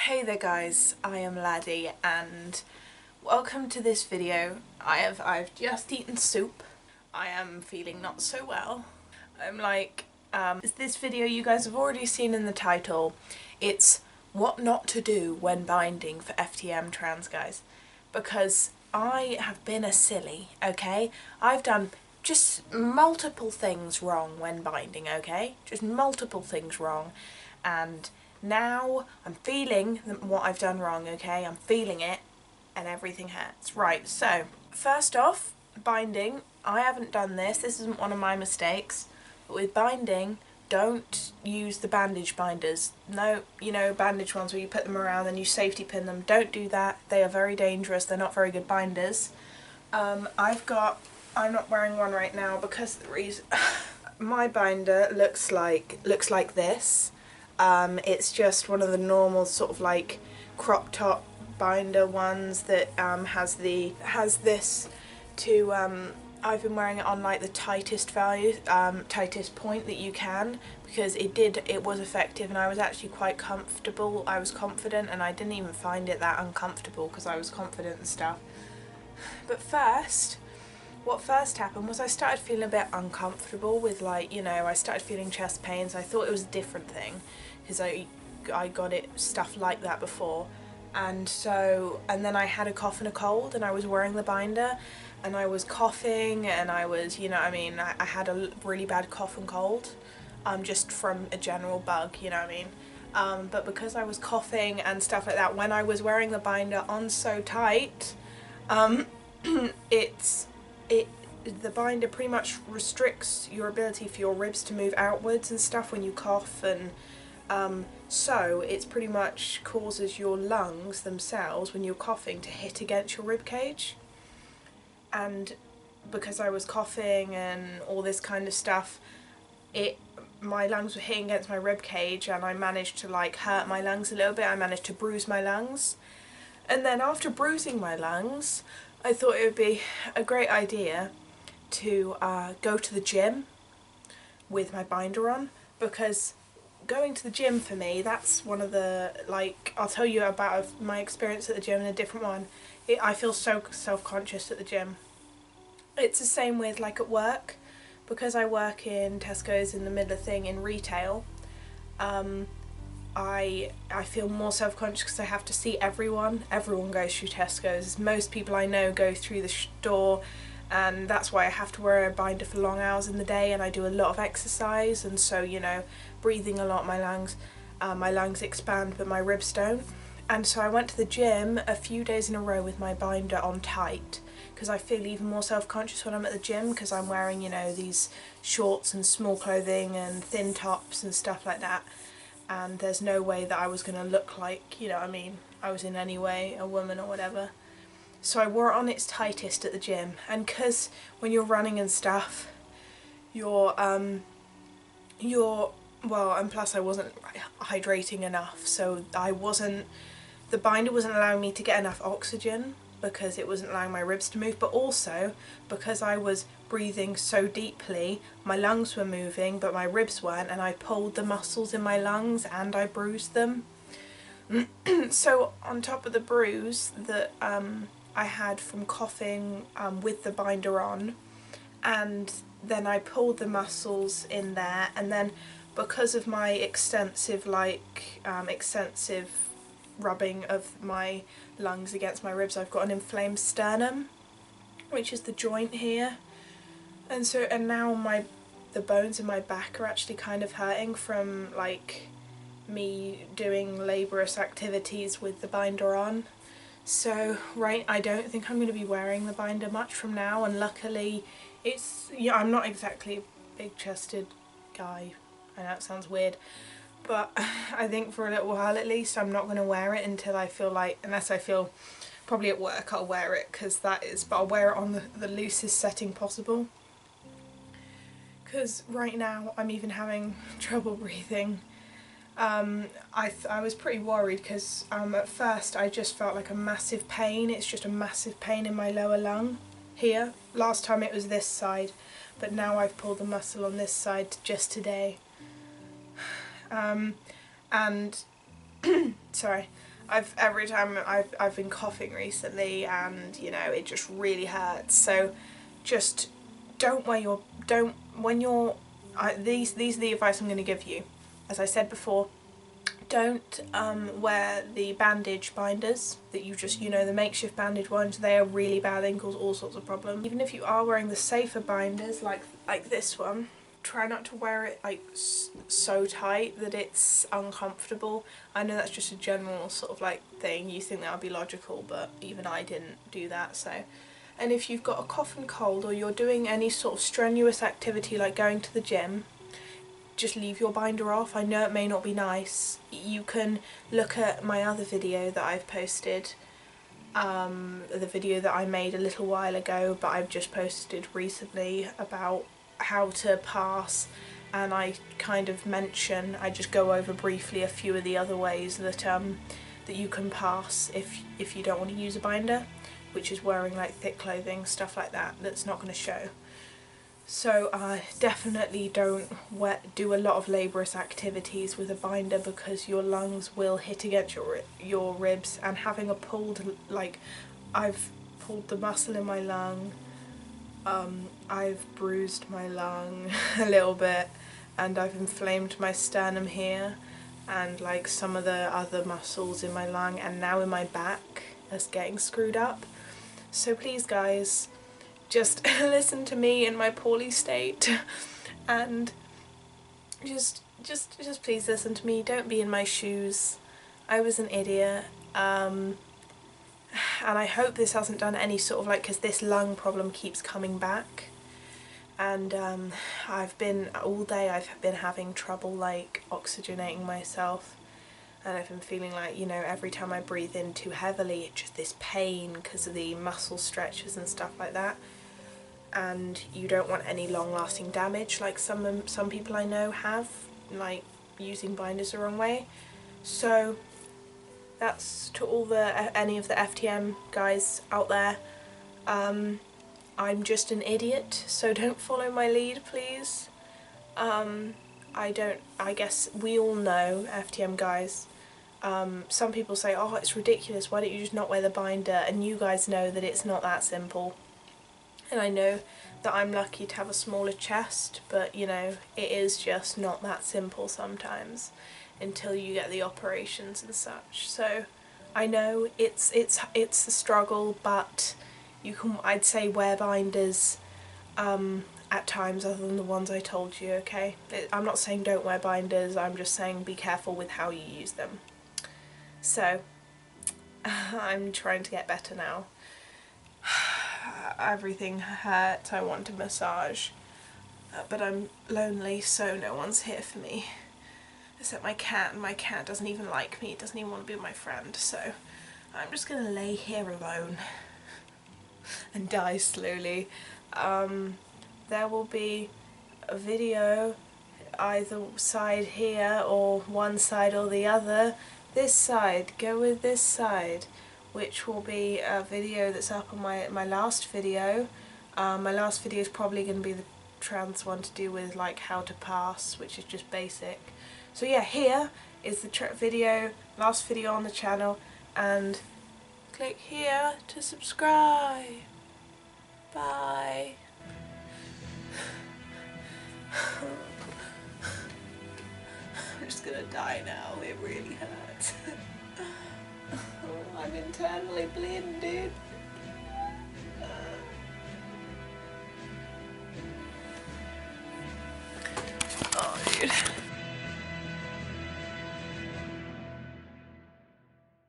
Hey there guys, I am Laddie and welcome to this video. I've just eaten soup. I am feeling not so well. This video you guys have already seen in the title. It's what not to do when binding for FTM Transguys, because I have been a silly, okay? I've done just multiple things wrong when binding, okay? Just multiple things wrong, and now I'm feeling what I've done wrong, okay? I'm feeling it and everything hurts. Right, so first off, binding. I haven't done this. This isn't one of my mistakes. But with binding, don't use the bandage binders. No, you know, bandage ones where you put them around and you safety pin them. Don't do that. They are very dangerous. They're not very good binders. I'm not wearing one right now because the reason my binder looks like this. It's just one of the normal sort of like crop top binder ones that has this to I've been wearing it on like the tightest value, tightest point that you can, because it was effective and I was actually quite comfortable. I was confident and I didn't even find it that uncomfortable because I was confident and stuff. But what first happened was I started feeling a bit uncomfortable with, like, you know, I started feeling chest pains. I thought it was a different thing because I got it stuff like that before, and then I had a cough and a cold and I was wearing the binder and I was coughing and I was, you know what I mean, I had a really bad cough and cold just from a general bug, you know what I mean, but because I was coughing and stuff like that when I was wearing the binder on so tight, the binder pretty much restricts your ability for your ribs to move outwards and stuff when you cough, and so it pretty much causes your lungs themselves, when you're coughing, to hit against your rib cage. And because I was coughing and all this kind of stuff, my lungs were hitting against my rib cage and I managed to like hurt my lungs a little bit. I managed to bruise my lungs. And then after bruising my lungs, I thought it would be a great idea to go to the gym with my binder on, because going to the gym for me, that's one of the, like, I'll tell you about my experience at the gym in a different one. I feel so self-conscious at the gym. It's the same with, like, at work, because I work in Tesco's in the middle of thing in retail. I feel more self-conscious because I have to see everyone. Everyone goes through Tesco's. Most people I know go through the store, and that's why I have to wear a binder for long hours in the day, and I do a lot of exercise, and so, you know, breathing a lot, my lungs expand but my ribs don't. And so I went to the gym a few days in a row with my binder on tight, because I feel even more self-conscious when I'm at the gym, because I'm wearing, you know, these shorts and small clothing and thin tops and stuff like that, and there's no way that I was going to look like, you know what I mean, I was in any way a woman or whatever. So I wore it on its tightest at the gym, and because when you're running and stuff, well, and plus I wasn't hydrating enough, so the binder wasn't allowing me to get enough oxygen because it wasn't allowing my ribs to move, but also because I was breathing so deeply, my lungs were moving but my ribs weren't, and I pulled the muscles in my lungs and I bruised them. So on top of the bruise that I had from coughing with the binder on, and then I pulled the muscles in there, and then because of my extensive rubbing of my lungs against my ribs, I've got an inflamed sternum, which is the joint here, and now the bones in my back are actually kind of hurting from like me doing laborious activities with the binder on. So I don't think I'm going to be wearing the binder much from now, and luckily I'm not exactly a big-chested guy. I know it sounds weird, but I think for a little while at least I'm not going to wear it until I feel like, unless I feel probably at work I'll wear it, but I'll wear it on the loosest setting possible, because right now I'm even having trouble breathing. I was pretty worried because at first I just felt like a massive pain. It's just a massive pain in my lower lung here. Last time it was this side, but now I've pulled the muscle on this side just today. And sorry, Every time I've been coughing recently, and you know, it just really hurts. So just don't wear your, don't, when you're, these are the advice I'm going to give you. As I said before, don't wear the bandage binders that you just, you know, the makeshift bandage ones. They are really bad, they can cause all sorts of problems. Even if you are wearing the safer binders like this one, try not to wear it like so tight that it's uncomfortable. I know that's just a general sort of like thing, you think that would be logical, but even I didn't do that. So, and if you've got a cough and cold, or you're doing any sort of strenuous activity like going to the gym, just leave your binder off. I know it may not be nice. You can look at my other video that I've posted, the video that I made a little while ago, but I've just posted recently about how to pass, and I kind of mention, I just go over briefly a few of the other ways that that you can pass if you don't want to use a binder, which is wearing like thick clothing, stuff like that, that's not going to show. So definitely don't do a lot of laborious activities with a binder, because your lungs will hit against your ribs, and having a pulled, like I've pulled the muscle in my lung, I've bruised my lung a little bit, and I've inflamed my sternum here, and like some of the other muscles in my lung, and now in my back is getting screwed up. So please guys, just listen to me in my poorly state, and just please listen to me. Don't be in my shoes. I was an idiot, and I hope this hasn't done any sort of like, because this lung problem keeps coming back, and I've been all day I've been having trouble like oxygenating myself, and I've been feeling like, you know, every time I breathe in too heavily, it's just this pain because of the muscle stretches and stuff like that. And you don't want any long-lasting damage like some people I know have, like using binders the wrong way. So that's to all any of the FTM guys out there. I'm just an idiot, so don't follow my lead, please. I guess we all know, FTM guys, some people say, oh, it's ridiculous, why don't you just not wear the binder? And you guys know that it's not that simple. And I know that I'm lucky to have a smaller chest, but you know, it is just not that simple sometimes until you get the operations and such. So I know it's a struggle, but you can, I'd say, wear binders at times other than the ones I told you, okay? I'm not saying don't wear binders, I'm just saying be careful with how you use them. So I'm trying to get better now. Everything hurts, I want a massage, but I'm lonely, so no one's here for me except my cat, and my cat doesn't even like me, it doesn't even want to be my friend, so I'm just gonna lay here alone and die slowly. There will be a video either side here, or one side or the other. This side, go with this side, which will be a video that's up on my last video. My last video is probably going to be the trans one to do with like how to pass, which is just basic. So yeah, here is the last video on the channel, and click here to subscribe. Bye. I'm just gonna die now, it really hurts. I'm internally bleeding, dude. Oh, dude.